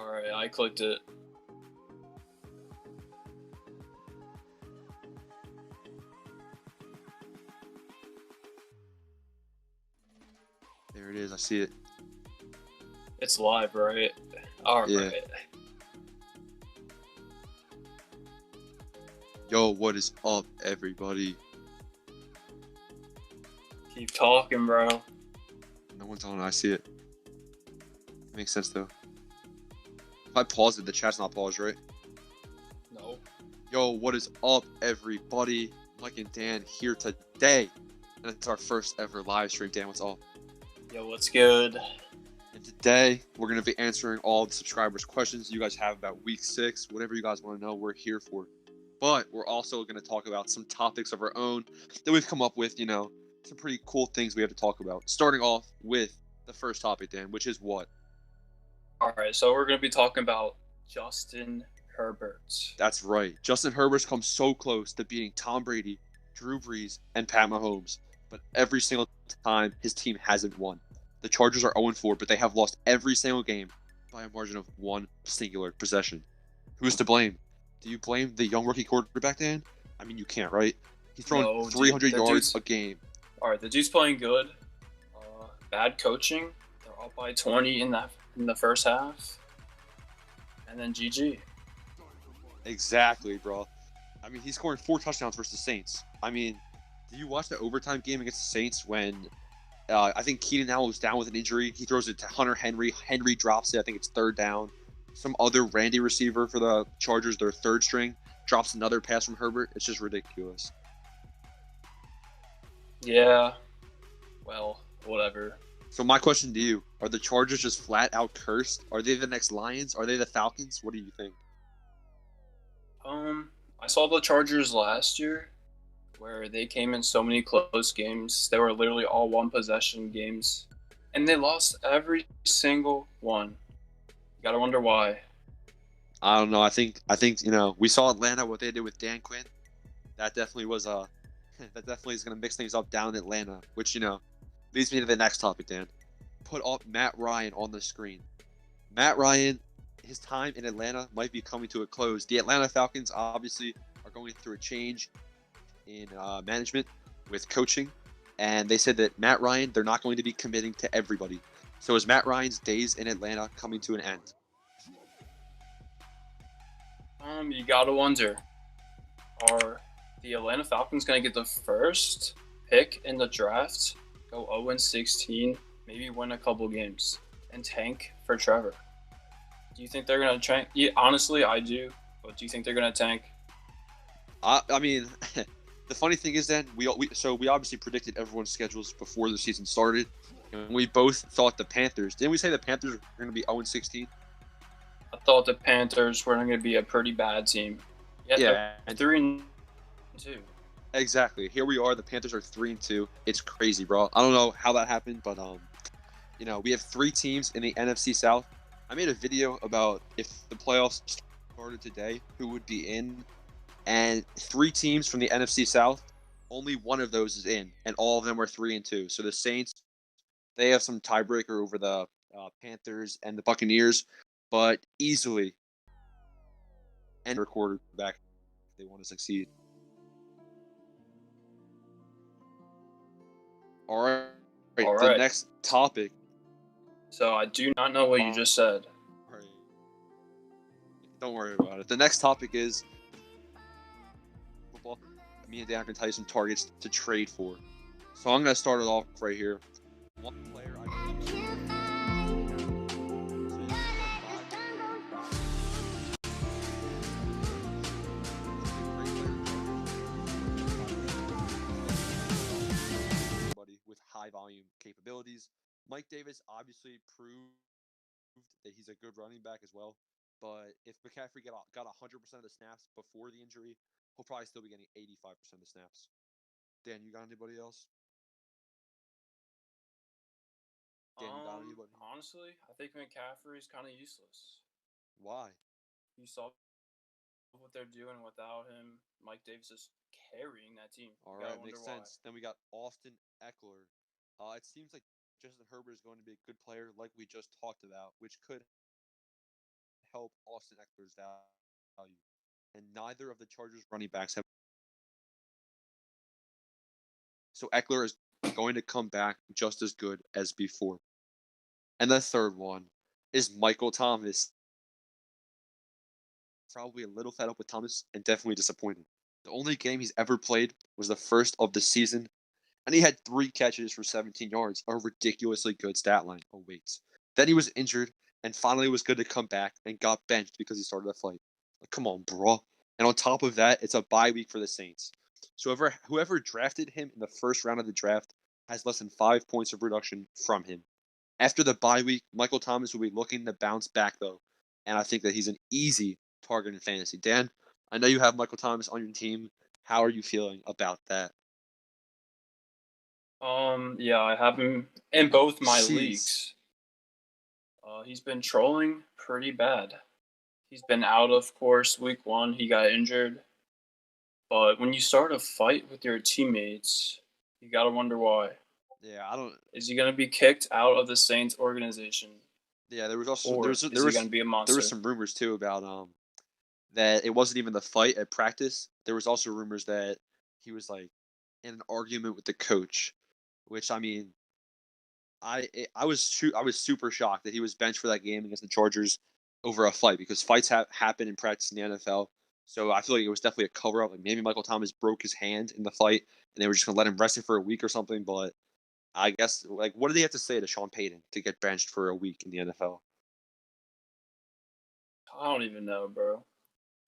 Alright, I clicked it. There it is. I see it. It's live, right? Alright. Yeah. Yo, what is up, everybody? Keep talking, bro. No one's on. I see it. Makes sense, though. If I pause it, the chat's not paused, right? No. Yo, what is up, everybody? Mike and Dan here today. And it's our first ever live stream. Dan, what's up? Yo, what's good? And today, we're going to be answering all the subscribers' questions you guys have about Week 6. Whatever you guys want to know, we're here for. But we're also going to talk about some topics of our own that we've come up with, some pretty cool things we have to talk about. Starting off with the first topic, Dan, which is what? Alright, so we're going to be talking about Justin Herbert. That's right. Justin Herbert's come so close to beating Tom Brady, Drew Brees, and Pat Mahomes. But every single time, his team hasn't won. The Chargers are 0-4, but they have lost every single game by a margin of one singular possession. Who's to blame? Do you blame the young rookie quarterback, Dan? I mean, you can't, right? He's throwing 300 yards a game. Alright, the dude's playing good. Bad coaching. They're up by 20 in the first half. And then GG. Exactly, bro. I mean, he's scoring 4 touchdowns versus the Saints. I mean, did you watch the overtime game against the Saints when I think Keenan Allen was down with an injury? He throws it to Hunter Henry. Henry drops it. I think it's third down. Some other Randy receiver for the Chargers, their third string, drops another pass from Herbert. It's just ridiculous. Yeah. Well, whatever. So my question to you, are the Chargers just flat out cursed? Are they the next Lions? Are they the Falcons? What do you think? I saw the Chargers last year where they came in so many close games. They were literally all one possession games. And they lost every single one. You gotta wonder why. I don't know. I think we saw Atlanta, what they did with Dan Quinn. That definitely was that definitely is gonna mix things up down in Atlanta, which leads me to the next topic, Dan. Put up Matt Ryan on the screen. Matt Ryan, his time in Atlanta might be coming to a close. The Atlanta Falcons obviously are going through a change in management with coaching, and they said that Matt Ryan, they're not going to be committing to everybody. So is Matt Ryan's days in Atlanta coming to an end? You gotta wonder, are the Atlanta Falcons gonna get the first pick in the draft, go 0-16, maybe win a couple games, and tank for Trevor? Do you think they're gonna tank? Yeah, honestly, I do. But do you think they're gonna tank? I mean, the funny thing is that we obviously predicted everyone's schedules before the season started, and we both thought the Panthers. Didn't we say the Panthers were going to be 0-16? I thought the Panthers were gonna be a pretty bad team. Yeah, they're 3-2. Exactly. Here we are. The Panthers are 3-2. It's crazy, bro. I don't know how that happened, but we have 3 teams in the NFC South. I made a video about if the playoffs started today, who would be in, and 3 teams from the NFC South, only one of those is in, and all of them are 3-2. So the Saints, they have some tiebreaker over the Panthers and the Buccaneers, but easily, and their quarterback, if they want to succeed. All right. The next topic. So I do not know what you just said. All right. Don't worry about it. The next topic is football. Me and Dan are going to tell you some targets to trade for. So I'm going to start it off right here. One player with high volume capabilities. Mike Davis obviously proved that he's a good running back as well. But if McCaffrey got 100% of the snaps before the injury, he'll probably still be getting 85% of the snaps. Dan, you got anybody else? Dan, you got anybody? Honestly, I think McCaffrey is kind of useless. Why? You saw what they're doing without him. Mike Davis is carrying that team. All right, makes sense. Then we got Austin Eckler. It seems like Justin Herbert is going to be a good player, like we just talked about, which could help Austin Eckler's value. And neither of the Chargers running backs have. So Eckler is going to come back just as good as before. And the third one is Michael Thomas. Probably a little fed up with Thomas and definitely disappointed. The only game he's ever played was the first of the season, and he had 3 catches for 17 yards, a ridiculously good stat line. Oh, wait. Then he was injured, and finally was good to come back and got benched because he started a fight. Like, come on, bro. And on top of that, it's a bye week for the Saints. So whoever drafted him in the first round of the draft has less than 5 points of production from him. After the bye week, Michael Thomas will be looking to bounce back, though, and I think that he's an easy target in fantasy. Dan, I know you have Michael Thomas on your team. How are you feeling about that? Yeah, I have him in both my Jeez. leagues. He's been trolling pretty bad. He's been out, of course, week 1. He got injured. But when you start a fight with your teammates, you gotta wonder why. Yeah, I don't. Is he gonna be kicked out of the Saints organization, Yeah, there was also or is he gonna be a monster? there was some rumors too about that it wasn't even the fight at practice. There was also rumors that he was like in an argument with the coach, which I mean, I was super shocked that he was benched for that game against the Chargers over a fight because fights happen in practice in the NFL. So I feel like it was definitely a cover up. Like maybe Michael Thomas broke his hand in the fight and they were just gonna let him rest it for a week or something. But I guess like what do they have to say to Sean Payton to get benched for a week in the NFL? I don't even know, bro.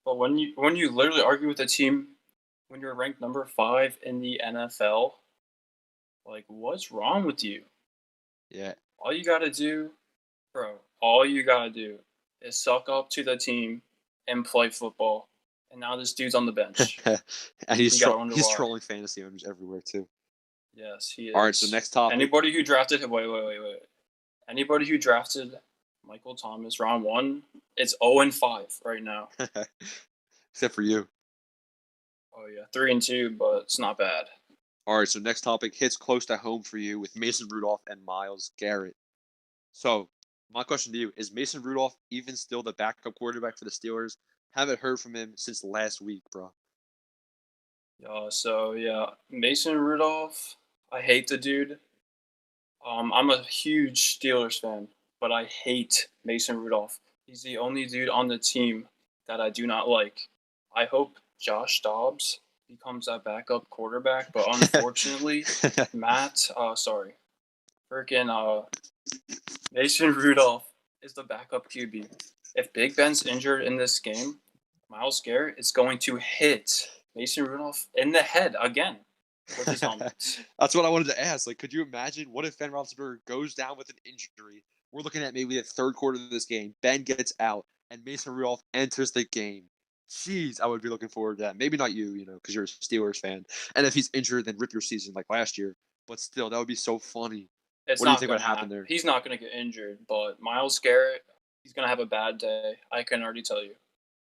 But when you literally argue with a team when you're ranked number 5 in the NFL, like what's wrong with you? Yeah. All you gotta do, bro, all you gotta do is suck up to the team and play football. And now this dude's on the bench. And You gotta wonder he's why. trolling fantasy owners everywhere too. Yes, he is. All right, so next topic. Anybody who drafted him, wait. Anybody who drafted Michael Thomas round 1, it's 0-5 right now. Except for you. Oh yeah, 3-2, but it's not bad. All right, so next topic hits close to home for you with Mason Rudolph and Myles Garrett. So, my question to you is Mason Rudolph even still the backup quarterback for the Steelers? Haven't heard from him since last week, bro. Yeah, Mason Rudolph, I hate the dude. I'm a huge Steelers fan, but I hate Mason Rudolph. He's the only dude on the team that I do not like. I hope Josh Dobbs becomes that backup quarterback, but unfortunately, freaking Mason Rudolph is the backup QB. If Big Ben's injured in this game, Myles Garrett is going to hit Mason Rudolph in the head again with his helmet. That's what I wanted to ask. Like, could you imagine what if Ben Roethlisberger goes down with an injury? We're looking at maybe the third quarter of this game. Ben gets out, and Mason Rudolph enters the game. Jeez, I would be looking forward to that. Maybe not you, because you're a Steelers fan. And if he's injured, then rip your season like last year. But still, that would be so funny. It's What do you not think going would to happen there? He's not going to get injured, but Myles Garrett, he's going to have a bad day. I can already tell you.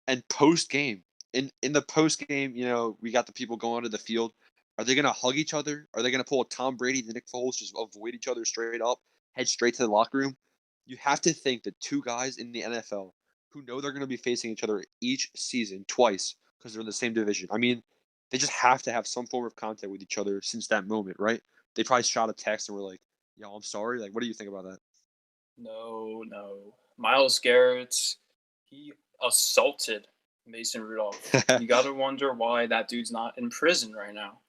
And post game, in the post game, we got the people going onto the field. Are they going to hug each other? Are they going to pull a Tom Brady, the Nick Foles, just avoid each other straight up, head straight to the locker room? You have to think that 2 guys in the NFL who know they're going to be facing each other each season twice because they're in the same division. I mean, they just have to have some form of contact with each other since that moment, right? They probably shot a text and were like, "Yo, I'm sorry." Like, what do you think about that? No. Myles Garrett, he assaulted Mason Rudolph. You got to wonder why that dude's not in prison right now.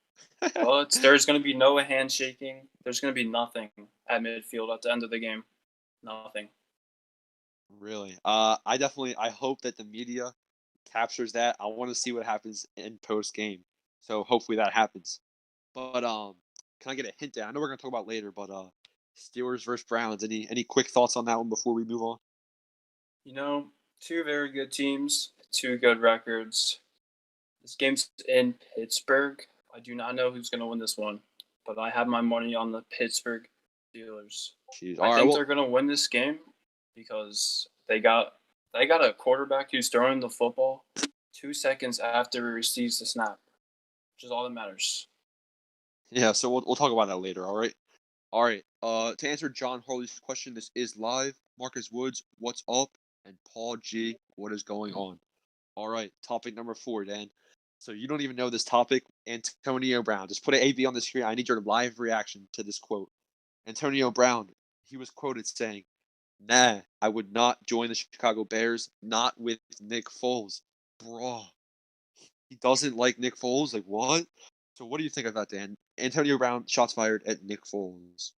But there's going to be no handshaking. There's going to be nothing at midfield at the end of the game. Nothing. Really? I hope that the media captures that. I want to see what happens in post game. So hopefully that happens. But can I get a hint there? I know we're gonna talk about later, but Steelers versus Browns. Any quick thoughts on that one before we move on? 2 very good teams, 2 good records. This game's in Pittsburgh. I do not know who's going to win this one, but I have my money on the Pittsburgh Steelers. Jeez. I think they're going to win this game because they got a quarterback who's throwing the football 2 seconds after he receives the snap, which is all that matters. Yeah, so we'll talk about that later. All right. To answer John Harley's question, this is live. Marcus Woods, what's up? and Paul G. What is going on? All right, topic number 4, Dan. So you don't even know this topic. Antonio Brown. Just put an AB on the screen. I need your live reaction to this quote. Antonio Brown, he was quoted saying, "Nah, I would not join the Chicago Bears, not with Nick Foles." Bro, he doesn't like Nick Foles? Like, what? So what do you think of that, Dan? Antonio Brown, shots fired at Nick Foles.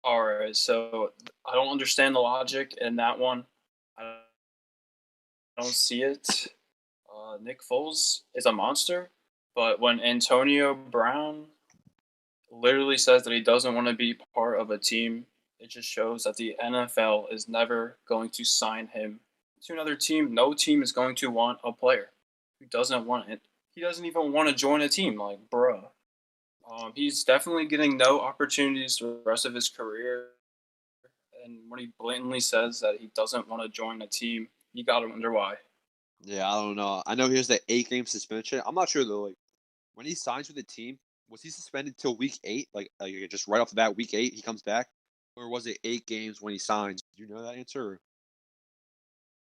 All right, so I don't understand the logic in that one. I don't see it. Nick Foles is a monster, but when Antonio Brown literally says that he doesn't want to be part of a team, it just shows that the NFL is never going to sign him to another team. No team is going to want a player who doesn't want it. He doesn't even want to join a team. Like, bruh. He's definitely getting no opportunities the rest of his career. And when he blatantly says that he doesn't want to join a team, you got to wonder why. Yeah, I don't know. I know he has the 8-game suspension. I'm not sure though. Like when he signs with the team, was he suspended till week 8? Like just right off the bat, week 8, he comes back, or was it 8 games when he signs? Do you know that answer? Or?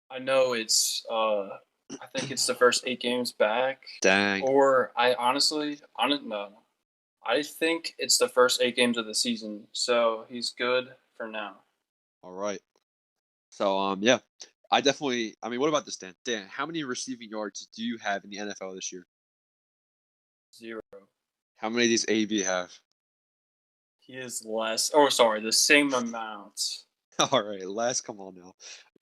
I know I think it's the first 8 games back. Dang. Or no. I think it's the first 8 games of the season, so he's good for now. All right. So yeah, I mean, what about this, Dan? Dan, how many receiving yards do you have in the NFL this year? 0. How many of these AB have? He is less. Oh, sorry, the same amount. All right, Les, come on now.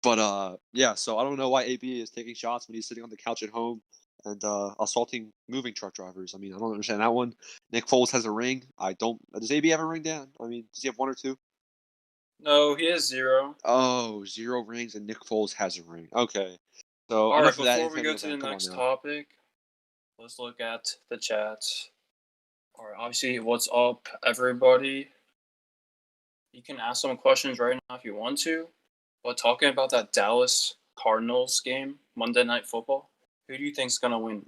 But yeah, so I don't know why AB is taking shots when he's sitting on the couch at home and assaulting moving truck drivers. I mean, I don't understand that one. Nick Foles has a ring. I don't. Does AB have a ring, Dan? I mean, does he have 1 or 2? No, he has 0. Oh, 0 rings, and Nick Foles has a ring. Okay. So All right, enough of that, before we go Antonio to the Brown. Come on next now. topic, let's look at the chat. All right, obviously, what's up, everybody? You can ask some questions right now if you want to. But talking about that Dallas Cardinals game, Monday Night Football, who do you think's gonna win?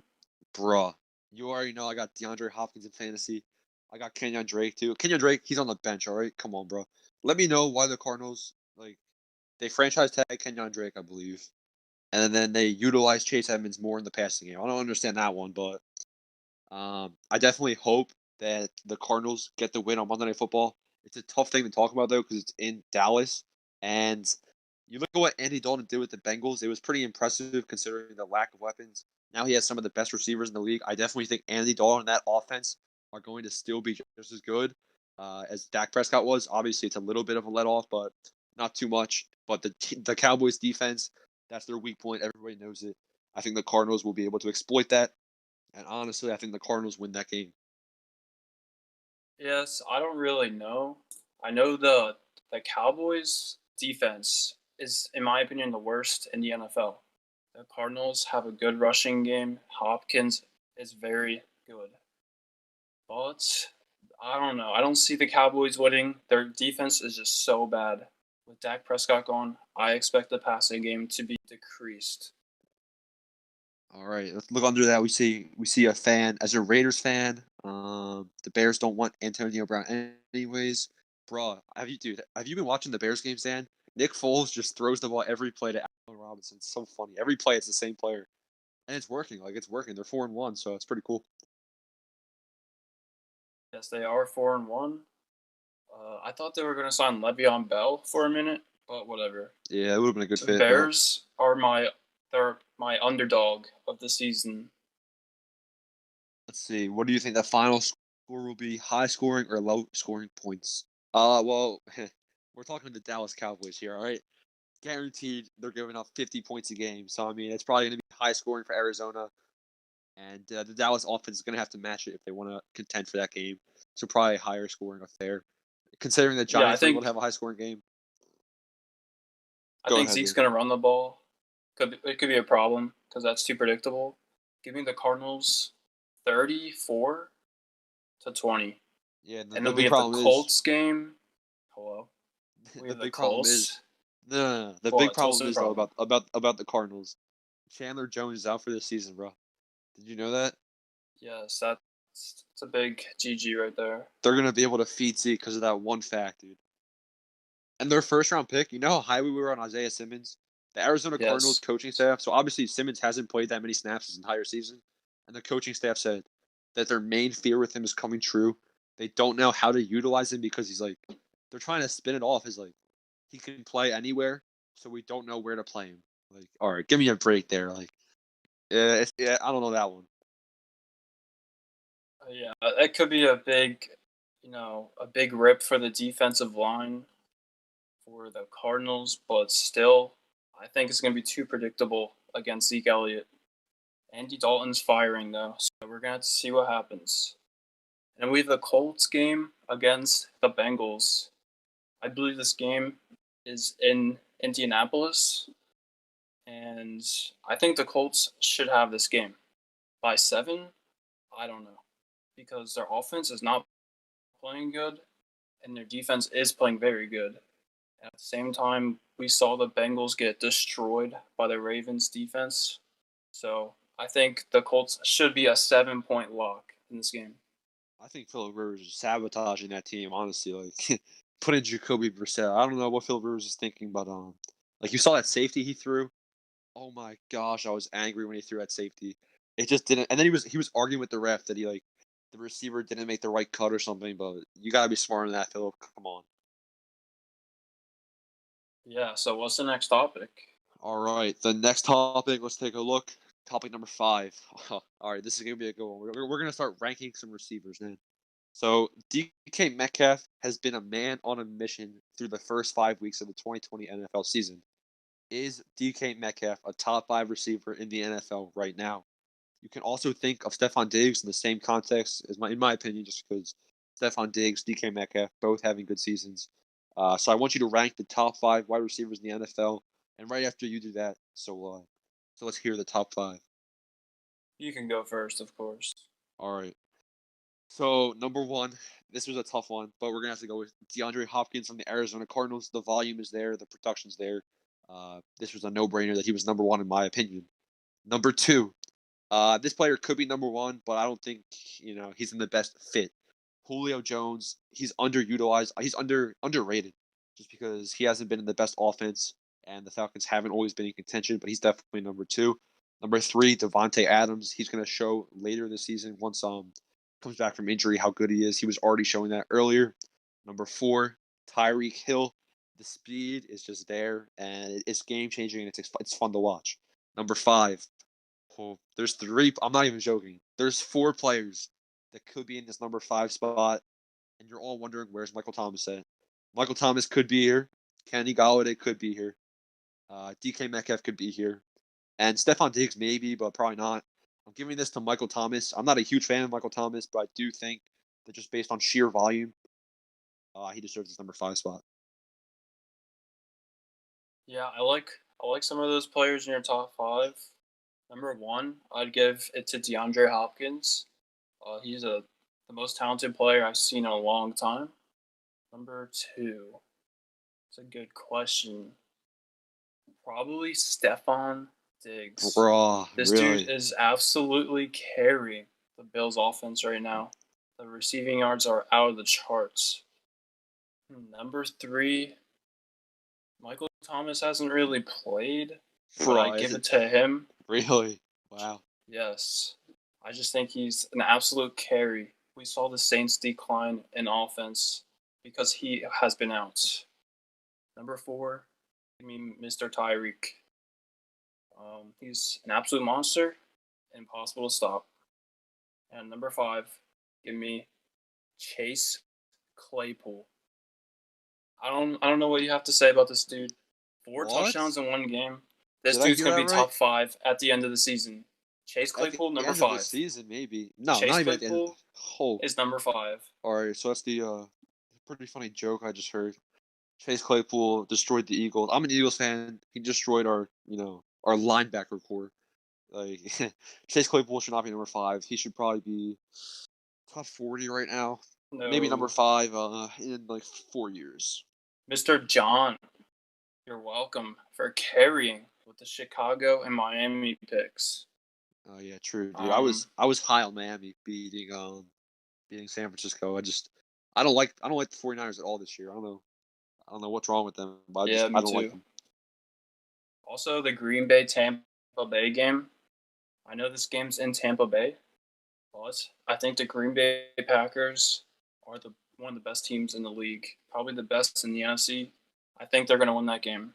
Bruh. You already know I got DeAndre Hopkins in fantasy. I got Kenyon Drake, too. Kenyon Drake, he's on the bench, all right? Come on, bro. Let me know why the Cardinals, like, they franchise tag Kenyon Drake, I believe. And then they utilize Chase Edmonds more in the passing game. I don't understand that one, but I definitely hope that the Cardinals get the win on Monday Night Football. It's a tough thing to talk about, though, because it's in Dallas. And you look at what Andy Dalton did with the Bengals. It was pretty impressive considering the lack of weapons. Now he has some of the best receivers in the league. I definitely think Andy Dalton and that offense are going to still be just as good as Dak Prescott was. Obviously, it's a little bit of a let off, but not too much. But the Cowboys defense, that's their weak point. Everybody knows it. I think the Cardinals will be able to exploit that. And honestly, I think the Cardinals win that game. Yes, I don't really know. I know the Cowboys defense is, in my opinion, the worst in the NFL. The Cardinals have a good rushing game. Hopkins is very good. But I don't know. I don't see the Cowboys winning. Their defense is just so bad. With Dak Prescott gone, I expect the passing game to be decreased. All right, let's look under that. We see a fan as a Raiders fan. The Bears don't want Antonio Brown anyways. Bruh, have you been watching the Bears games, Dan? Nick Foles just throws the ball every play to Allen Robinson. It's so funny. Every play, it's the same player, and it's working. Like it's working. They're 4-1, so it's pretty cool. Yes, they are 4-1. I thought they were going to sign Le'Veon Bell for a minute, but whatever. Yeah, it would have been a good The fit. Bears are my underdog of the season. Let's see. What do you think the final score will be? High scoring or low scoring points? Well, we're talking to the Dallas Cowboys here. All right, guaranteed they're giving up 50 points a game. So I mean, it's probably going to be high scoring for Arizona. And the Dallas offense is going to have to match it if they want to contend for that game. So probably higher scoring affair. Considering the Yeah, Giants are going to have a high scoring game. I think Zeke's going to run the ball. It could be a problem because that's too predictable. Give me the Cardinals 34-20. Yeah, and then we have the Colts game. Hello. We have the Colts. No. The big problem is though about the Cardinals. Chandler Jones is out for this season, bro. Did you know that? Yes, it's a big GG right there. They're gonna be able to feed Zeke because of that one fact, dude. And their first round pick, you know how high we were on Isaiah Simmons? The Arizona Cardinals Yes. coaching staff. So obviously Simmons hasn't played that many snaps his entire season, and the coaching staff said that their main fear with him is coming true. They don't know how to utilize him because he's like they're trying to spin it off as like he can play anywhere, so we don't know where to play him. Like, all right, give me a break there. Like, yeah, I don't know that one. Yeah, that could be a big, a big rip for the defensive line for the Cardinals, but still, I think it's going to be too predictable against Zeke Elliott. Andy Dalton's firing, though, so we're going to have to see what happens. And we have the Colts game against the Bengals. I believe this game is in Indianapolis, and I think the Colts should have this game. By 7, I don't know, because their offense is not playing good, and their defense is playing very good. At the same time, we saw the Bengals get destroyed by the Ravens defense. So I think the Colts should be a 7-point lock in this game. I think Philip Rivers is sabotaging that team. Honestly, like putting Jacoby Brissett. I don't know what Philip Rivers is thinking, but like you saw that safety he threw. Oh my gosh, I was angry when he threw that safety. It just didn't. And then he was arguing with the ref that he like the receiver didn't make the right cut or something. But you gotta be smarter than that, Philip. Come on. Yeah, so what's the next topic? All right, the next topic. Let's take a look. Topic number 5. All right, this is gonna be a good one. We're gonna start ranking some receivers, man. So DK Metcalf has been a man on a mission through the first 5 weeks of the 2020 NFL season. Is DK Metcalf a top 5 receiver in the NFL right now? You can also think of Stephon Diggs in the same context, in my opinion, just because Stephon Diggs, DK Metcalf, both having good seasons. So I want you to rank the top 5 wide receivers in the NFL, and right after you do that, so let's hear the top 5. You can go first, of course. All right. So number 1, this was a tough one, but we're gonna have to go with DeAndre Hopkins from the Arizona Cardinals. The volume is there, the production's there. This was a no-brainer that he was number 1 in my opinion. Number 2, this player could be number 1, but I don't think he's in the best fit. Julio Jones, he's underutilized. He's underrated, just because he hasn't been in the best offense, and the Falcons haven't always been in contention. But he's definitely number 2. Number 3, Devontae Adams. He's going to show later this season once comes back from injury how good he is. He was already showing that earlier. Number 4, Tyreek Hill. The speed is just there, and it's game changing, and it's fun to watch. Number 5. Oh, there's 3. I'm not even joking. There's 4 players that could be in this number 5 spot, and you're all wondering where's Michael Thomas at. Michael Thomas could be here. Kenny Golladay could be here. DK Metcalf could be here. And Stephon Diggs maybe, but probably not. I'm giving this to Michael Thomas. I'm not a huge fan of Michael Thomas, but I do think that just based on sheer volume, he deserves this number 5 spot. Yeah, I like some of those players in your top 5. Number 1, I'd give it to DeAndre Hopkins. He's the most talented player I've seen in a long time. Number 2, it's a good question. Probably Stephon Diggs. Bro, This really? dude is absolutely carrying the Bills' offense right now. The receiving yards are out of the charts. Number 3, Michael Thomas hasn't really played, but I give it to him. Really? Wow. Yes. I just think he's an absolute carry. We saw the Saints decline in offense because he has been out. Number 4, I mean, Mr. Tyreek. He's an absolute monster, impossible to stop. And number 5, give me Chase Claypool. I don't know what you have to say about this dude. 4 touchdowns in 1 game. This dude's gonna be top 5 at the end of the season. Chase Claypool, number 5. End of the season, maybe. No, Chase not even at the end. Claypool is number 5. All right, so that's the pretty funny joke I just heard. Chase Claypool destroyed the Eagles. I'm an Eagles fan. He destroyed our linebacker core. Like Chase Claypool should not be number 5. He should probably be top 40 right now. No. Maybe number 5 in like 4 years. Mr. John, you're welcome for carrying with the Chicago and Miami picks. Oh yeah, true, dude. I was high on Miami beating San Francisco. I don't like the 49ers at all this year. I don't know what's wrong with them, but I don't like them. Also, the Green Bay Tampa Bay game. I know this game's in Tampa Bay, but I think the Green Bay Packers are one of the best teams in the league, probably the best in the NFC. I think they're going to win that game.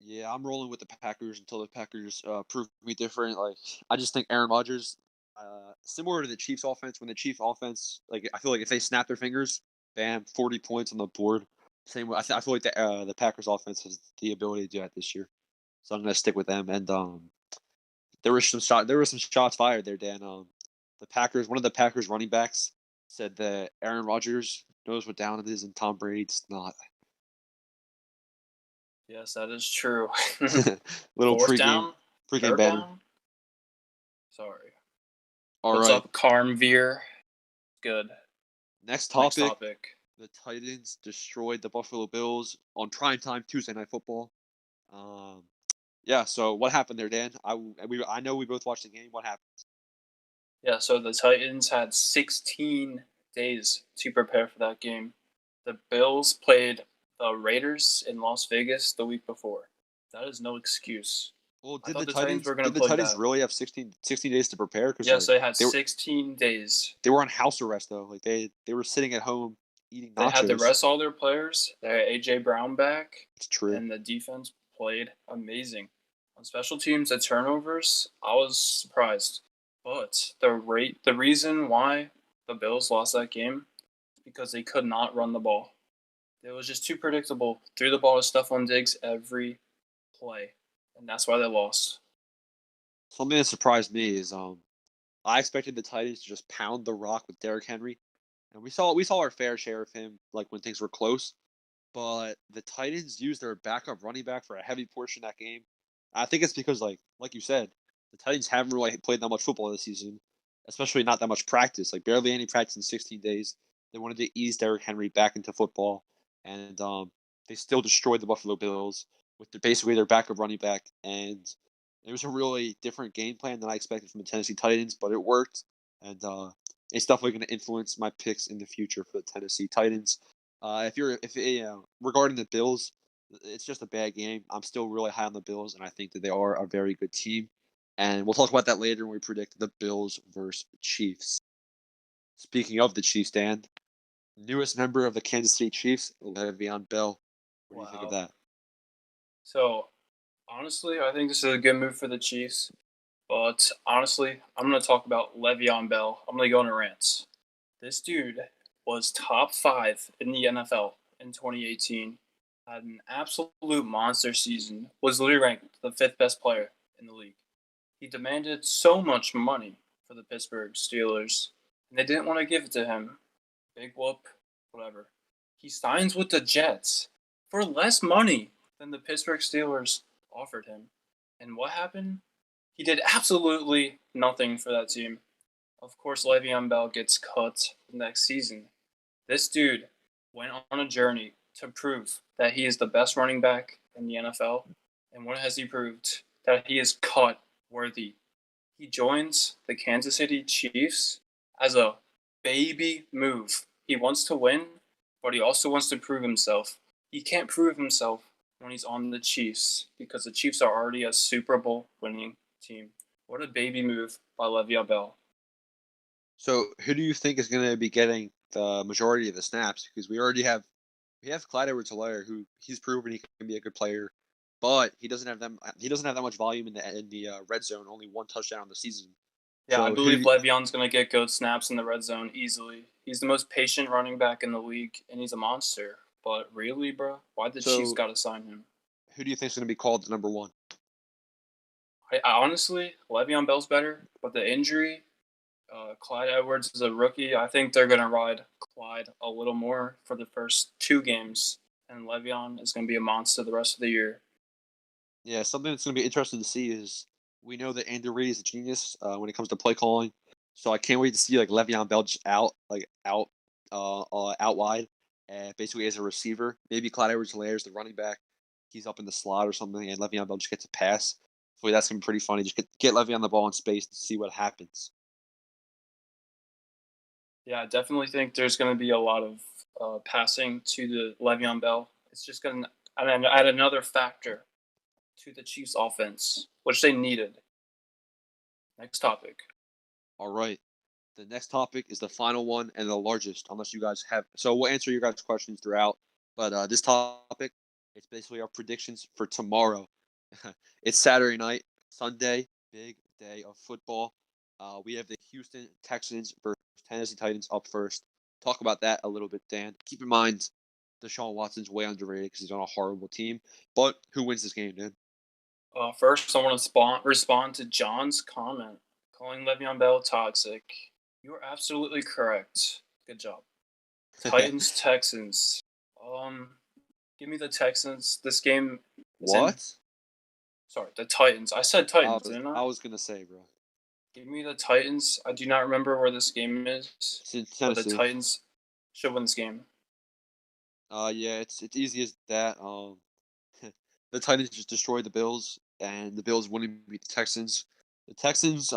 Yeah, I'm rolling with the Packers until the Packers prove me different. Like, I just think Aaron Rodgers, similar to the Chiefs offense, when the Chiefs offense, like, I feel like if they snap their fingers, bam, 40 points on the board. Same way, I feel like the Packers offense has the ability to do that this year. So I'm gonna stick with them. And there were some shots fired there, Dan. One of the Packers running backs said that Aaron Rodgers knows what down it is, and Tom Brady does not. Yes, that is true. Little Fourth down, pregame third banner. down. Sorry. All What's right. up, Carmveer? Good. Next Next topic. topic. The Titans destroyed the Buffalo Bills on primetime Tuesday Night Football. Yeah. So what happened there, Dan? I know we both watched the game. What happened? Yeah, so the Titans had 16 days to prepare for that game. The Bills played the Raiders in Las Vegas the week before. That is no excuse. Well, I thought the Titans were going to did the play Titans bad. really have 16 days to prepare? Because Yes, they had 16 days. They were on house arrest though. Like they were sitting at home eating nachos. They had to rest all their players. They had A.J. Brown back. It's true. And the defense played amazing. On special teams at turnovers, I was surprised. But the reason why the Bills lost that game is because they could not run the ball. It was just too predictable. Threw the ball to Stephon Diggs every play, and that's why they lost. Something that surprised me is I expected the Titans to just pound the rock with Derrick Henry, and we saw our fair share of him like when things were close. But the Titans used their backup running back for a heavy portion of that game. I think it's because like you said, the Titans haven't really played that much football this season, especially not that much practice. Like barely any practice in 16 days. They wanted to ease Derrick Henry back into football, and they still destroyed the Buffalo Bills with basically their backup running back. And it was a really different game plan than I expected from the Tennessee Titans, but it worked, and it's definitely going to influence my picks in the future for the Tennessee Titans. Regarding the Bills, it's just a bad game. I'm still really high on the Bills, and I think that they are a very good team. And we'll talk about that later when we predict the Bills versus Chiefs. Speaking of the Chiefs, Dan, newest member of the Kansas City Chiefs, Le'Veon Bell. What do you think of that? So, honestly, I think this is a good move for the Chiefs. But honestly, I'm going to talk about Le'Veon Bell. I'm going to go on a rant. This dude was top 5 in the NFL in 2018. Had an absolute monster season. Was literally ranked the 5th best player in the league. He demanded so much money for the Pittsburgh Steelers, and they didn't want to give it to him. Big whoop, whatever. He signs with the Jets for less money than the Pittsburgh Steelers offered him. And what happened? He did absolutely nothing for that team. Of course, Le'Veon Bell gets cut next season. This dude went on a journey to prove that he is the best running back in the NFL. And what has he proved? That he is cut worthy. He joins the Kansas City Chiefs as a baby move. He wants to win, but he also wants to prove himself. He can't prove himself when he's on the Chiefs because the Chiefs are already a Super Bowl winning team. What a baby move by Le'Veon Bell. So, who do you think is going to be getting the majority of the snaps? Because we have Clyde Edwards-Helaire, who he's proven he can be a good player, but he doesn't have that much volume in the red zone. Only one touchdown on the season. Yeah, so I believe Le'Veon's going to get good snaps in the red zone easily. He's the most patient running back in the league, and he's a monster. But really, bro, why the Chiefs got to sign him? Who do you think is going to be called the number 1? I honestly, Le'Veon Bell's better, but the injury, Clyde Edwards is a rookie. I think they're going to ride Clyde a little more for the first 2 games, and Le'Veon is going to be a monster the rest of the year. Yeah, something that's going to be interesting to see is we know that Andy Reid is a genius when it comes to play calling. So I can't wait to see like Le'Veon Bell just out wide, and basically as a receiver. Maybe Clyde Edwards-Helaire is the running back. He's up in the slot or something, and Le'Veon Bell just gets a pass. So that's gonna be pretty funny. Just get Le'Veon the ball in space and see what happens. Yeah, I definitely think there's going to be a lot of passing to the Le'Veon Bell. It's just going to add another factor to the Chiefs' offense, which they needed. Next topic. All right. The next topic is the final one and the largest, unless you guys have. So we'll answer your guys' questions throughout. But this topic, it's basically our predictions for tomorrow. It's Saturday night, Sunday, big day of football. We have the Houston Texans versus Tennessee Titans up first. Talk about that a little bit, Dan. Keep in mind, Deshaun Watson's way underrated because he's on a horrible team. But who wins this game, Dan? First, I want to respond to John's comment, calling Le'Veon Bell toxic. You are absolutely correct. Good job. Titans, Texans. Give me the Texans. This game is in. What? Sorry, the Titans. I said Titans, didn't I? I was going to say, bro. Give me the Titans. I do not remember where this game is. It's in But the Tennessee. Titans should win this game. Yeah, it's easy as that. The Titans just destroyed the Bills, and the Bills wouldn't beat the Texans. The Texans,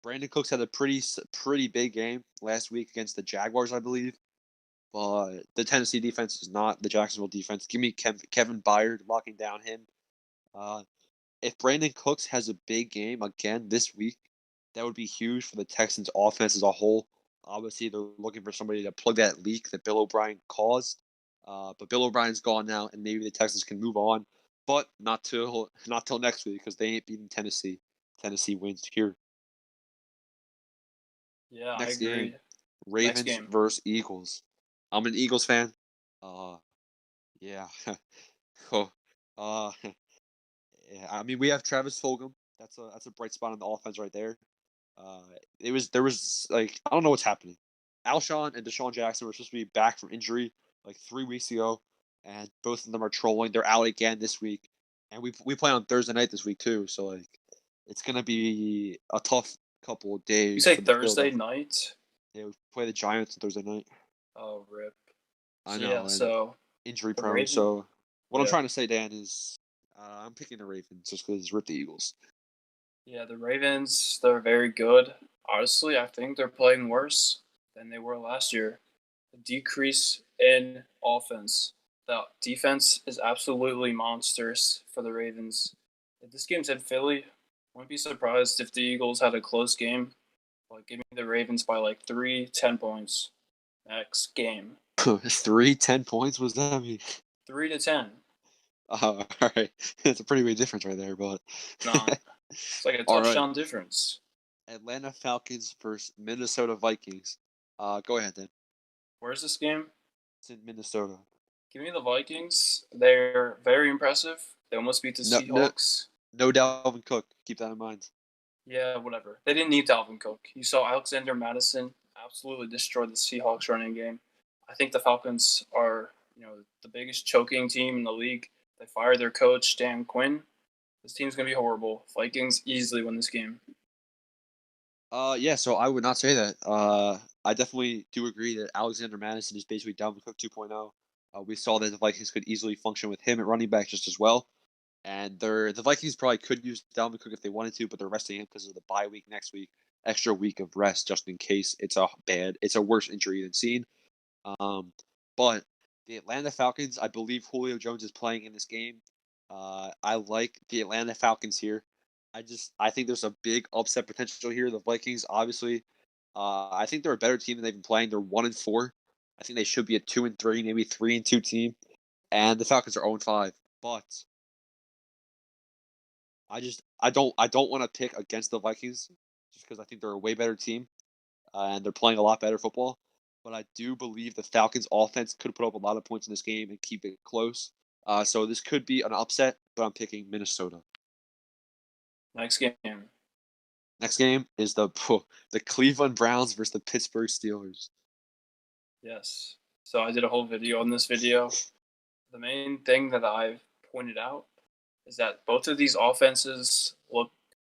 Brandon Cooks had a pretty big game last week against the Jaguars, I believe. But the Tennessee defense is not the Jacksonville defense. Give me Kevin Byard locking down him. If Brandon Cooks has a big game again this week, that would be huge for the Texans' offense as a whole. Obviously, they're looking for somebody to plug that leak that Bill O'Brien caused. But Bill O'Brien's gone now, and maybe the Texans can move on. But not till next week because they ain't beating Tennessee. Tennessee wins here. Yeah, Next I agree. game, Ravens versus Eagles. I'm an Eagles fan. Yeah. Oh, yeah. I mean, we have Travis Fulgham. That's a bright spot on the offense right there. There was like I don't know what's happening. Alshon and Deshaun Jackson were supposed to be back from injury like 3 weeks ago, and both of them are trolling. They're out again this week, and we play on Thursday night this week too. So like, it's gonna be a tough couple of days. You say Thursday night? Yeah, we play the Giants on Thursday night. Oh, rip. I know. Yeah, so injury prone. So what I'm trying to say, Dan, is I'm picking the Ravens just because rip the Eagles. Yeah, the Ravens, they're very good. Honestly, I think they're playing worse than they were last year. The decrease in offense. The defense is absolutely monstrous for the Ravens. If this game's in Philly, wouldn't be surprised if the Eagles had a close game. Like, give me the Ravens by like 10 points. Next game. 10 points? What does that mean? 3-10. All right. It's a pretty big difference right there, but Nah, it's like a touchdown difference. Atlanta Falcons versus Minnesota Vikings. Go ahead, then. Where's this game? It's in Minnesota. Give me the Vikings. They're very impressive. They almost beat the Seahawks. No Dalvin Cook. Keep that in mind. Yeah, whatever. They didn't need Dalvin Cook. You saw Alexander Madison absolutely destroy the Seahawks running game. I think the Falcons are, the biggest choking team in the league. They fired their coach, Dan Quinn. This team's going to be horrible. Vikings easily win this game. Yeah, so I would not say that. I definitely do agree that Alexander Madison is basically Dalvin Cook 2.0. We saw that the Vikings could easily function with him at running back just as well. And the Vikings probably could use Dalvin Cook if they wanted to, but they're resting him because of the bye week next week. Extra week of rest just in case it's a worse injury than seen. But the Atlanta Falcons, I believe Julio Jones is playing in this game. I like the Atlanta Falcons here. I think there's a big upset potential here. The Vikings, obviously, I think they're a better team than they've been playing. They're 1-4. I think they should be a 2-3, maybe 3-2 team. And the Falcons are 0-5. But I don't want to pick against the Vikings just because I think they're a way better team and they're playing a lot better football. But I do believe the Falcons' offense could put up a lot of points in this game and keep it close. So this could be an upset, but I'm picking Minnesota. Next game. Next game is the Cleveland Browns versus the Pittsburgh Steelers. Yes. So I did a whole video on this video. The main thing that I've pointed out is that both of these offenses look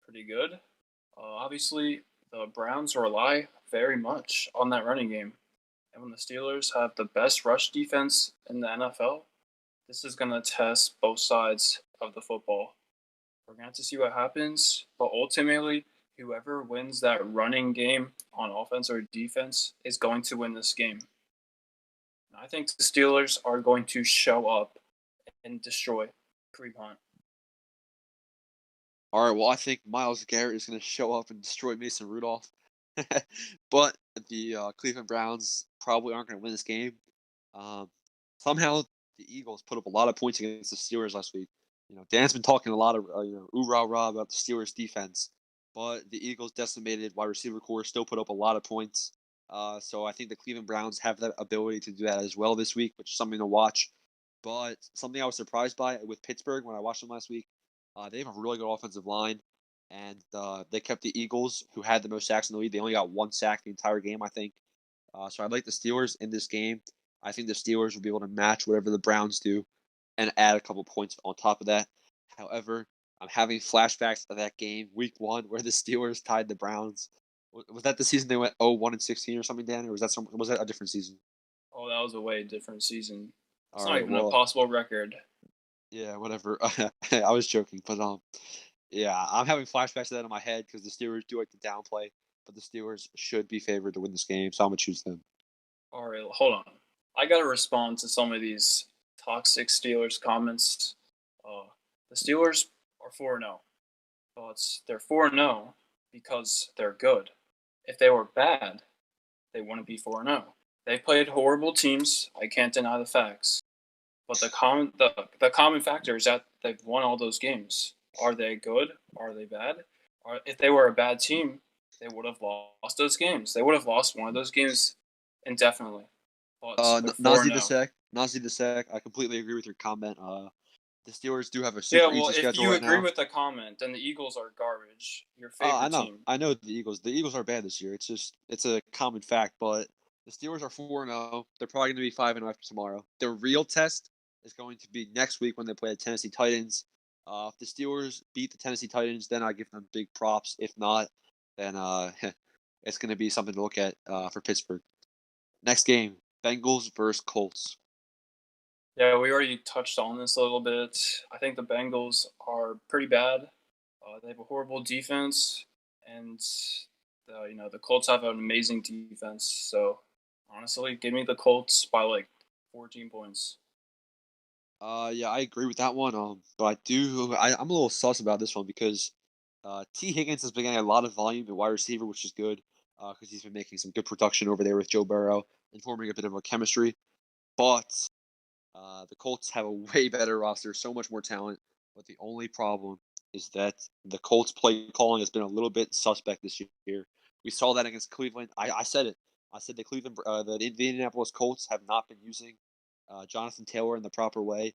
pretty good. Obviously, the Browns rely very much on that running game. And when the Steelers have the best rush defense in the NFL, this is going to test both sides of the football. We're going to have to see what happens, but ultimately, whoever wins that running game on offense or defense is going to win this game. And I think the Steelers are going to show up and destroy Kareem Hunt. All right, well, I think Miles Garrett is going to show up and destroy Mason Rudolph. But the Cleveland Browns probably aren't going to win this game. Um, Somehow, the Eagles put up a lot of points against the Steelers last week. Dan's been talking a lot of ooh rah rah about the Steelers defense, but the Eagles decimated wide receiver core, still put up a lot of points. So I think the Cleveland Browns have that ability to do that as well this week, which is something to watch. But something I was surprised by with Pittsburgh when I watched them last week, they have a really good offensive line, and they kept the Eagles, who had the most sacks in the league. They only got one sack the entire game, I think. So I like the Steelers in this game. I think the Steelers will be able to match whatever the Browns do and add a couple points on top of that. However, I'm having flashbacks of that game, week 1, where the Steelers tied the Browns. Was that the season they went 0-1-16 or something, Dan? Or was that a different season? Oh, that was a way different season. It's All not right, even a well, possible record. yeah, whatever. I was joking, but yeah, I'm having flashbacks to that in my head because the Steelers do like to downplay, but the Steelers should be favored to win this game, so I'm gonna choose them. All right, hold on. I got to respond to some of these toxic Steelers comments. Uh, the Steelers are 4-0, but they're 4-0 because they're good. If they were bad, they wouldn't be 4-0. They played horrible teams. I can't deny the facts. But the common factor is that they've won all those games. Are they good? Are they bad? If they were a bad team, they would have lost those games. They would have lost one of those games indefinitely. But they're 4 Nazi the 0. sec, Nazi the sec. I completely agree with your comment. The Steelers do have a Yeah, super well, easy if schedule you right agree now. with the comment, then the Eagles are garbage. Your I favorite know, team. I know the Eagles. The Eagles are bad this year. It's a common fact, but the Steelers are 4-0. They're probably going to be 5-0 after tomorrow. The real test is going to be next week when they play the Tennessee Titans. If the Steelers beat the Tennessee Titans, then I give them big props. If not, then it's going to be something to look at for Pittsburgh. Next game, Bengals versus Colts. Yeah, we already touched on this a little bit. I think the Bengals are pretty bad. They have a horrible defense, and the Colts have an amazing defense. So honestly, give me the Colts by like 14 points. Yeah, I agree with that one. But I'm a little sus about this one because T. Higgins has been getting a lot of volume at wide receiver, which is good because he's been making some good production over there with Joe Burrow and forming a bit of a chemistry. But the Colts have a way better roster, so much more talent. But the only problem is that the Colts play calling has been a little bit suspect this year. We saw that against Cleveland. I said it. I said the Indianapolis Colts have not been using Jonathan Taylor in the proper way,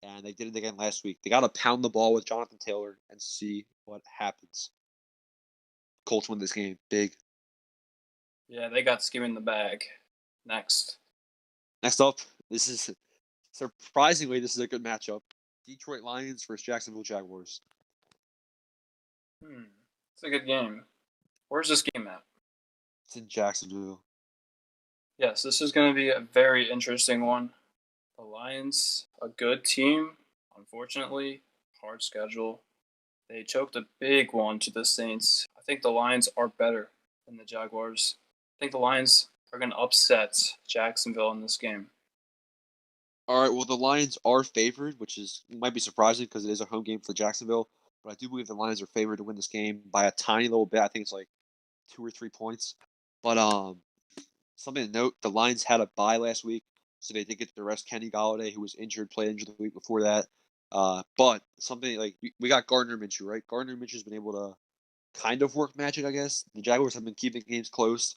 and they did it again last week. They got to pound the ball with Jonathan Taylor and see what happens. Colts win this game big. Yeah, they got skim in the bag. Next. Next up, this is surprisingly this is a good matchup. Detroit Lions versus Jacksonville Jaguars. It's a good game. Where's this game at? It's in Jacksonville. Yes, this is going to be a very interesting one. The Lions, a good team. Unfortunately, hard schedule. They choked a big one to the Saints. I think the Lions are better than the Jaguars. I think the Lions are going to upset Jacksonville in this game. All right, well, the Lions are favored, which might be surprising because it is a home game for Jacksonville. But I do believe the Lions are favored to win this game by a tiny little bit. I think it's like 2 or 3 points. But something to note: the Lions had a bye last week, so they did get to rest Kenny Galladay, who was injured, played injured the week before that. But something like we got Gardner Minshew, right? Gardner Minshew's been able to kind of work magic, I guess. The Jaguars have been keeping games close.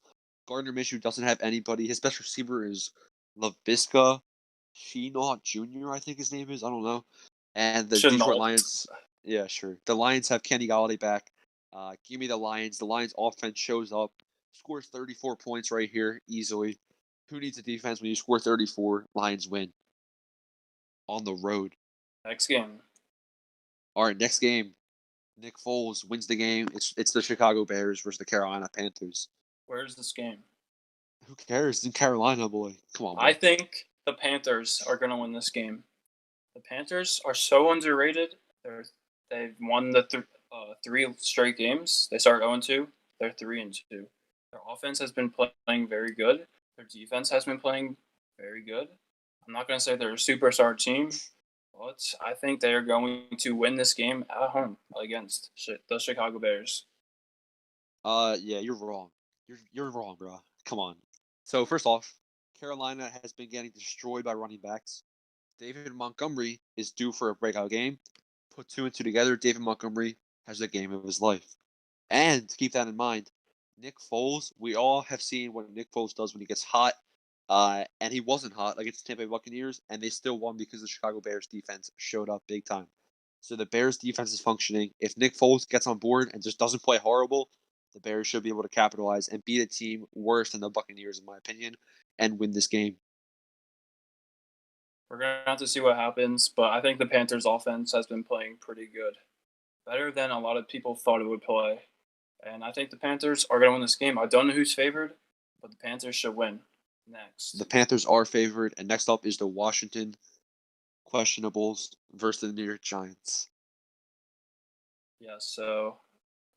Gardner Minshew doesn't have anybody. His best receiver is LaVisca Shenault Jr., I think his name is. I don't know. And the Detroit Chenault. Lions, yeah, sure. The Lions have Kenny Galladay back. Give me the Lions. The Lions offense shows up, scores 34 points right here easily. Who needs a defense when you score 34? Lions win on the road. Next game. All right, next game. Nick Foles wins the game. It's the Chicago Bears versus the Carolina Panthers. Where's this game? Who cares? It's in Carolina, boy. Come on, I boy. think the Panthers are going to win this game. The Panthers are so underrated. They've won the 3 straight games. They start 0-2. They're 3-2. Their offense has been playing very good. Their defense has been playing very good. I'm not going to say they're a superstar team, But I think they are going to win this game at home against the Chicago Bears. Yeah, you're wrong. You're wrong, bro. Come on. So first off, Carolina has been getting destroyed by running backs. David Montgomery is due for a breakout game. Put two and two together, David Montgomery has the game of his life. And to keep that in mind, Nick Foles, we all have seen what Nick Foles does when he gets hot. And he wasn't hot against the Tampa Bay Buccaneers, and they still won because the Chicago Bears defense showed up big time. So the Bears defense is functioning. If Nick Foles gets on board and just doesn't play horrible, the Bears should be able to capitalize and beat a team worse than the Buccaneers, in my opinion, and win this game. We're going to have to see what happens, but I think the Panthers' offense has been playing pretty good. Better than a lot of people thought it would play. And I think the Panthers are going to win this game. I don't know who's favored, but the Panthers should win next. The Panthers are favored, and next up is the Washington Questionables versus the New York Giants. Yeah, so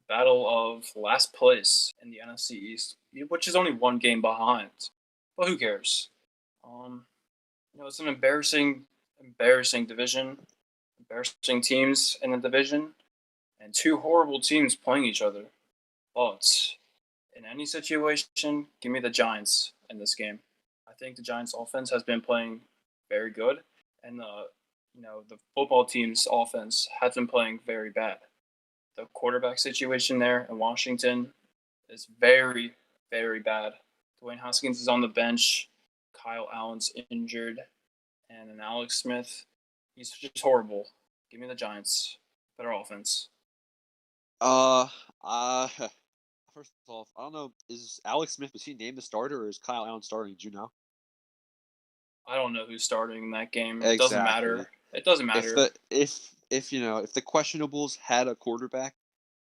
battle of last place in the NFC East, which is only one game behind. But who cares? It's an embarrassing division, embarrassing teams in the division, and two horrible teams playing each other. But in any situation, give me the Giants in this game. I think the Giants' offense has been playing very good, and the football team's offense has been playing very bad. The quarterback situation there in Washington is very, very bad. Dwayne Haskins is on the bench. Kyle Allen's injured. And then Alex Smith, he's just horrible. Give me the Giants. Better offense. First off, I don't know, is Alex Smith, was he named the starter, or is Kyle Allen starting? Do you know? I don't know who's starting in that game. Exactly. It doesn't matter. It doesn't matter. If the questionables had a quarterback,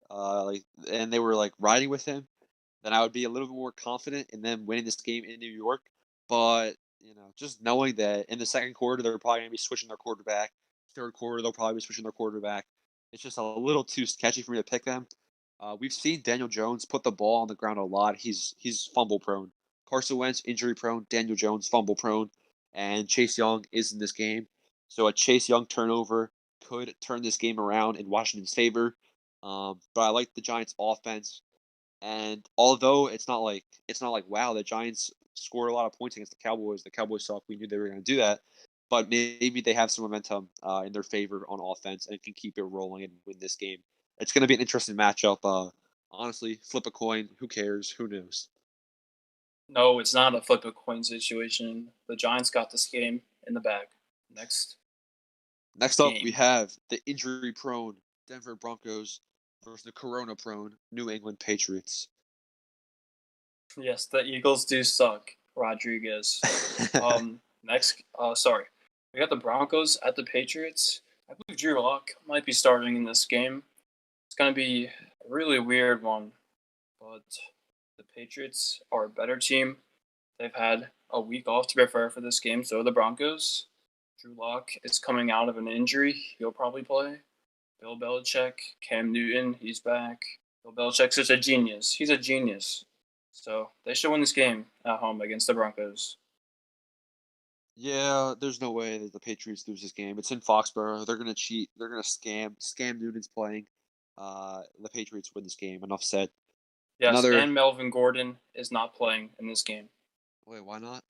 and they were like riding with him, then I would be a little bit more confident in them winning this game in New York. But just knowing that in the second quarter they're probably gonna be switching their quarterback, third quarter they'll probably be switching their quarterback. It's just a little too sketchy for me to pick them. We've seen Daniel Jones put the ball on the ground a lot. He's fumble prone. Carson Wentz injury prone. Daniel Jones fumble prone, and Chase Young is in this game. So a Chase Young turnover could turn this game around in Washington's favor. But I like the Giants' offense, and although it's not like wow, the Giants scored a lot of points against the Cowboys. The Cowboys suck. We knew they were going to do that, but maybe they have some momentum in their favor on offense and can keep it rolling and win this game. It's going to be an interesting matchup. Honestly, flip a coin. Who cares? Who knows? No, it's not a flip a coin situation. The Giants got this game in the bag. Next up, we have the injury-prone Denver Broncos versus the corona-prone New England Patriots. Yes, the Eagles do suck, Rodriguez. Next, we got the Broncos at the Patriots. I believe Drew Lock might be starting in this game. It's going to be a really weird one, but the Patriots are a better team. They've had a week off to prepare for this game, so the Broncos. Drew Lock is coming out of an injury. He'll probably play. Bill Belichick, Cam Newton, he's back. Bill Belichick's such a genius. He's a genius. So they should win this game at home against the Broncos. Yeah, there's no way that the Patriots lose this game. It's in Foxborough. They're gonna cheat. They're gonna scam. Scam Newton's playing. The Patriots win this game. Enough said. Yes, and Melvin Gordon is not playing in this game. Wait, why not?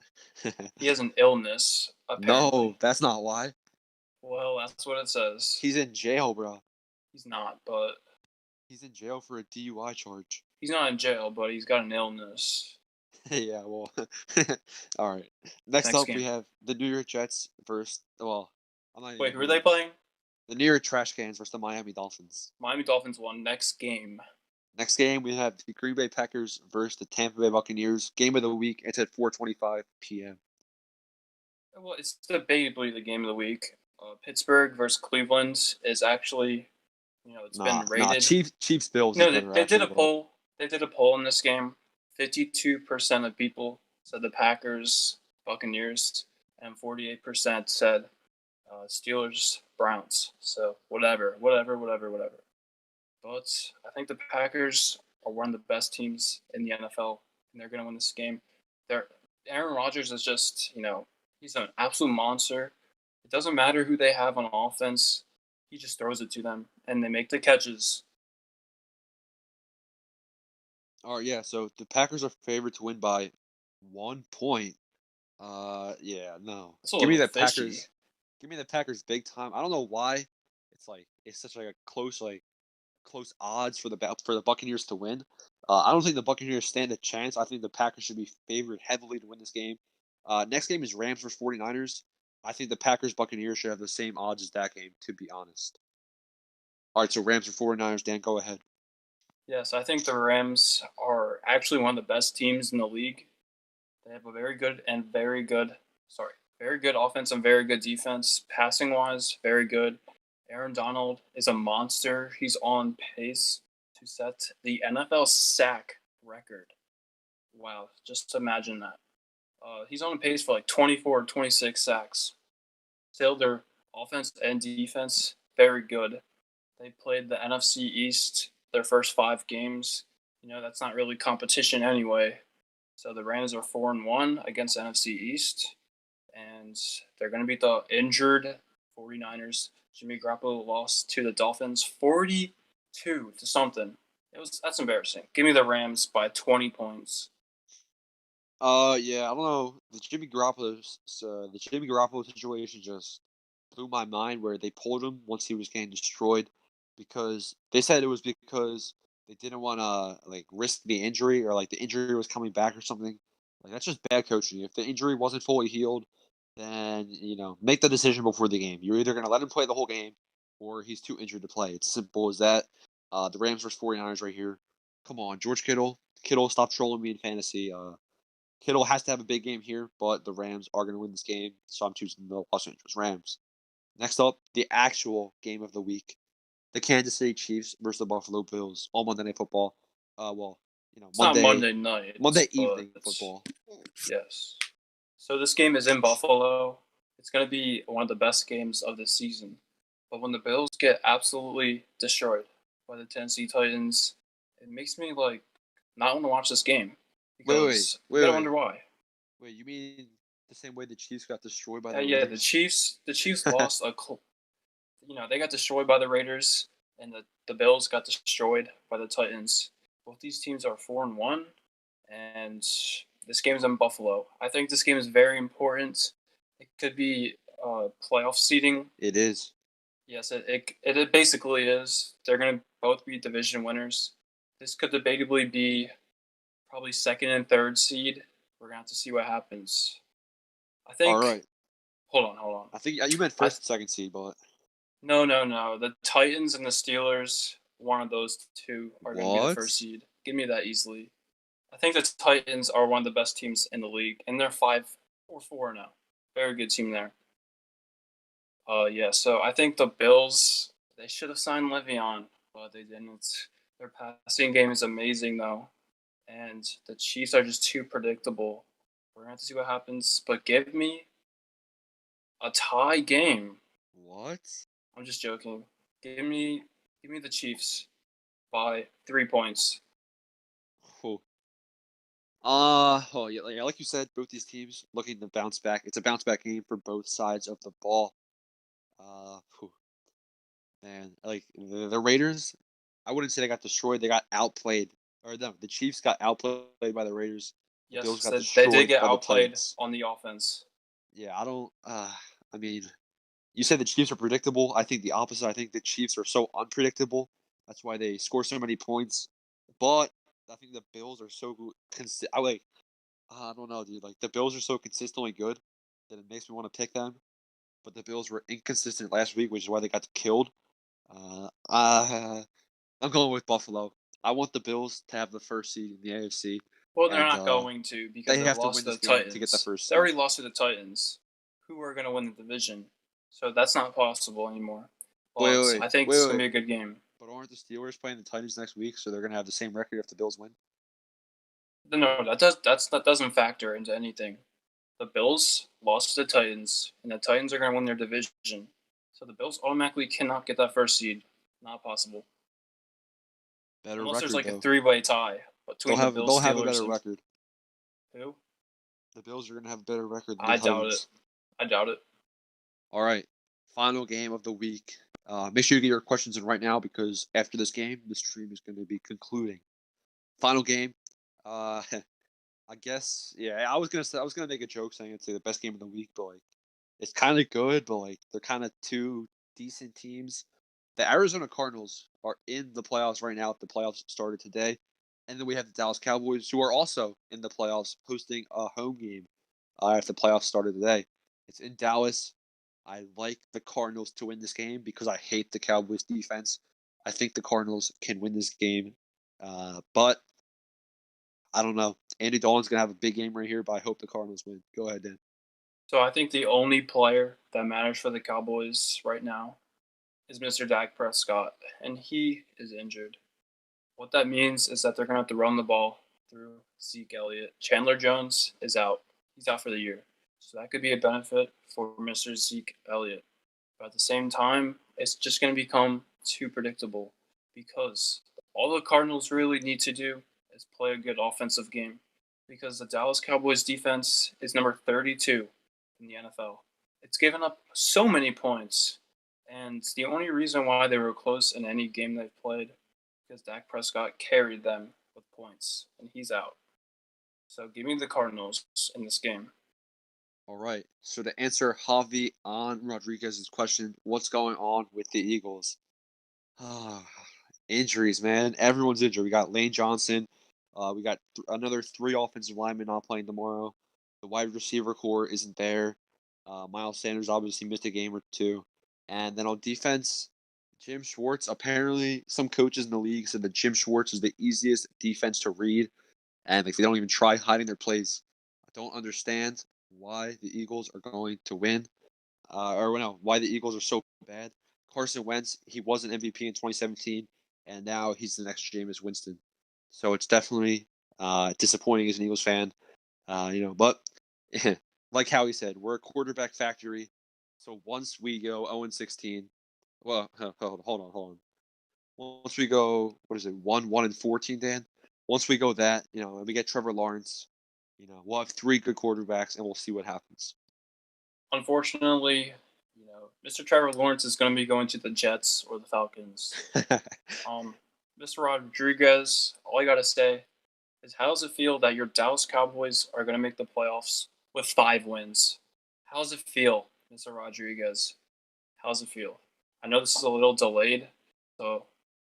He has an illness, apparently. No, that's not why. Well, that's what it says. He's in jail, bro. He's not, but... He's in jail for a DUI charge. He's not in jail, but he's got an illness. Yeah, well... All right. Next up, we have the New York Jets versus... Well, I'm not Wait, who are they playing? The New York Trash Cans versus the Miami Dolphins. Miami Dolphins won. Next game, we have the Green Bay Packers versus the Tampa Bay Buccaneers. Game of the week. It's at 4:25 p.m. Well, it's debatably the game of the week. Pittsburgh versus Cleveland is actually, it's been rated. Chiefs Bills. No, they did a poll. They did a poll in this game. 52% of people said the Packers, Buccaneers, and 48% said Steelers, Browns. So whatever. But I think the Packers are one of the best teams in the NFL, and they're going to win this game. Aaron Rodgers is just, he's an absolute monster. The doesn't matter who they have on offense. He just throws it to them, and they make the catches. All right, yeah. So the Packers are favored to win by 1 point. Yeah, no. It's a Give me little the fishy. Packers. Give me the Packers big time. I don't know why. It's such like a close odds for the Buccaneers to win. I don't think the Buccaneers stand a chance. I think the Packers should be favored heavily to win this game. Next game is Rams vs 49ers. I think the Packers Buccaneers should have the same odds as that game, to be honest. All right, so Rams vs 49ers. Dan, go ahead. Yes, I think the Rams are actually one of the best teams in the league. They have a very good offense and very good defense. Passing wise, very good. Aaron Donald is a monster. He's on pace to set the NFL sack record. Wow, just imagine that. He's on pace for like 24 or 26 sacks. Still, their offense and defense, very good. They played the NFC East their first 5 games. That's not really competition anyway. So the Rams are 4-1 against the NFC East, and they're going to beat the injured 49ers. Jimmy Garoppolo lost to the Dolphins 42 to something. That's embarrassing. Give me the Rams by 20 points. Yeah, I don't know. The Jimmy Garoppolo situation just blew my mind where they pulled him once he was getting destroyed because they said it was because they didn't want to risk the injury or the injury was coming back or something. That's just bad coaching. If the injury wasn't fully healed, then make the decision before the game. You're either gonna let him play the whole game or he's too injured to play. It's simple as that. The Rams vs 49ers right here. Come on, George Kittle. Kittle, stop trolling me in fantasy. Kittle has to have a big game here, but the Rams are going to win this game, so I'm choosing the Los Angeles Rams. Next up, the actual game of the week: the Kansas City Chiefs versus the Buffalo Bills on Monday Night Football. It's not Monday night. Monday evening football. Yes. So this game is in Buffalo. It's going to be one of the best games of the season. But when the Bills get absolutely destroyed by the Tennessee Titans, it makes me not want to watch this game. Because you gotta wonder why. Wait, you mean the same way the Chiefs got destroyed by the Raiders? Yeah, the Chiefs lost they got destroyed by the Raiders, and the Bills got destroyed by the Titans. Both these teams are 4-1, and this game is in Buffalo. I think this game is very important. It could be playoff seeding. It is. Yes, it basically is. They're going to both be division winners. This could debatably be probably second and third seed. We're going to have to see what happens. I think. All right. Hold on. I think you meant first and second seed, but. No. The Titans and the Steelers, one of those two are going to be the first seed. Give me that easily. I think the Titans are one of the best teams in the league, and they're 5-4 now. Very good team there. Yeah, so I think the Bills, they should have signed Le'Veon, but they didn't. Their passing game is amazing, though, and the Chiefs are just too predictable. We're going to have to see what happens, but give me a tie game. What? I'm just joking. Give me the Chiefs by 3 points. Yeah, like you said, both these teams looking to bounce back. It's a bounce back game for both sides of the ball. Man, the Raiders, I wouldn't say they got destroyed. They got outplayed. Or no, the Chiefs got outplayed by the Raiders. The Yes, Bills got they did get by outplayed on the offense. Yeah, I don't. I mean, you said the Chiefs are predictable. I think the opposite. I think the Chiefs are so unpredictable. That's why they score so many points. But I think the Bills are so I don't know, dude. The Bills are so consistently good that it makes me want to pick them. But the Bills were inconsistent last week, which is why they got killed. I'm going with Buffalo. I want the Bills to have the first seed in the AFC. Well, they're not going to because they have to win this game to get the first seed. They already lost to the Titans, who are going to win the division. So that's not possible anymore. But I think it's going to be a good game. But aren't the Steelers playing the Titans next week, so they're going to have the same record if the Bills win? No, that doesn't factor into anything. The Bills lost to the Titans, and the Titans are going to win their division. So the Bills automatically cannot get that first seed. Not possible. Unless there's a three-way tie between the Bills. They'll have a better record. Who? The Bills are going to have a better record than the Titans. I doubt it. All right, final game of the week. Make sure you get your questions in right now because after this game, the stream is going to be concluding. Final game. Uh, I guess yeah. I was gonna make a joke saying it's the best game of the week, but like it's kind of good, but like they're kind of two decent teams. The Arizona Cardinals are in the playoffs right now. If the playoffs started today, and then we have the Dallas Cowboys, who are also in the playoffs, hosting a home game if the playoffs started today. It's in Dallas. I like the Cardinals to win this game because I hate the Cowboys defense. I think the Cardinals can win this game, but I don't know. Andy Dalton's gonna have a big game right here, but I hope the Cardinals win. Go ahead, Dan. So I think the only player that matters for the Cowboys right now is Mr. Dak Prescott, and he is injured. What that means is that they're going to have to run the ball through Zeke Elliott. Chandler Jones is out. He's out for the year. So that could be a benefit for Mr. Zeke Elliott. But at the same time, it's just going to become too predictable because all the Cardinals really need to do is play a good offensive game because the Dallas Cowboys defense is number 32 in the NFL. It's given up so many points, and the only reason why they were close in any game they've played because Dak Prescott carried them with points, and he's out. So give me the Cardinals in this game. All right. So to answer Javi on Rodriguez's question, what's going on with the Eagles? Injuries, man. Everyone's injured. We got Lane Johnson. We got another 3 offensive linemen not playing tomorrow. The wide receiver core isn't there. Miles Sanders obviously missed a game or two. And then on defense, Jim Schwartz. Apparently, some coaches in the league said that Jim Schwartz is the easiest defense to read, and like they don't even try hiding their plays. I don't understand why the Eagles are going to win, or no, why the Eagles are so bad. Carson Wentz, he was an MVP in 2017, and now he's the next Jameis Winston. So it's definitely disappointing as an Eagles fan, But like Howie said, we're a quarterback factory. So once we go 0-16, well, hold on. Once we go, what is it, 1-14, Dan? Once we go that, and we get Trevor Lawrence, we'll have 3 good quarterbacks, and we'll see what happens. Unfortunately, Mr. Trevor Lawrence is going to be going to the Jets or the Falcons. Mr. Rodriguez, all I got to say is how does it feel that your Dallas Cowboys are going to make the playoffs with 5 wins? How does it feel, Mr. Rodriguez? How does it feel? I know this is a little delayed, so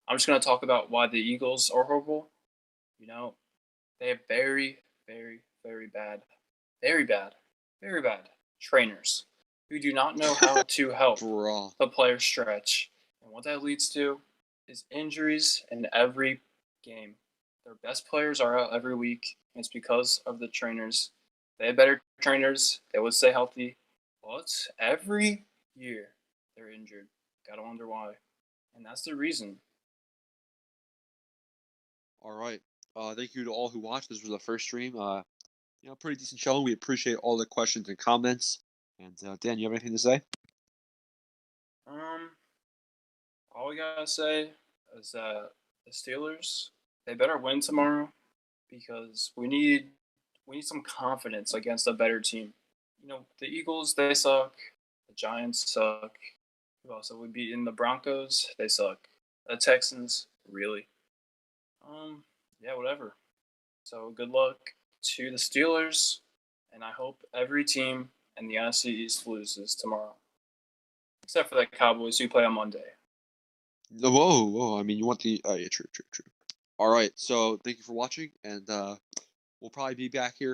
I'm just going to talk about why the Eagles are horrible. They have very, very, very bad trainers who do not know how to help the player stretch. And what that leads to is injuries in every game. Their best players are out every week, and it's because of the trainers. They have better trainers. They would stay healthy. But every year, they're injured. Gotta wonder why. And that's the reason. All right. Thank you to all who watched. This was the first stream. Pretty decent showing. We appreciate all the questions and comments. And Dan, you have anything to say? All we gotta say is that the Steelers, they better win tomorrow because we need some confidence against a better team. The Eagles, they suck. The Giants suck. Who else have we beaten? The Broncos, they suck. The Texans, really. Yeah, whatever. So good luck to the Steelers, and I hope every team in the NFC East loses tomorrow, except for the Cowboys who play on Monday. Whoa! I mean, you want the? Yeah, true. All right. So thank you for watching, and we'll probably be back here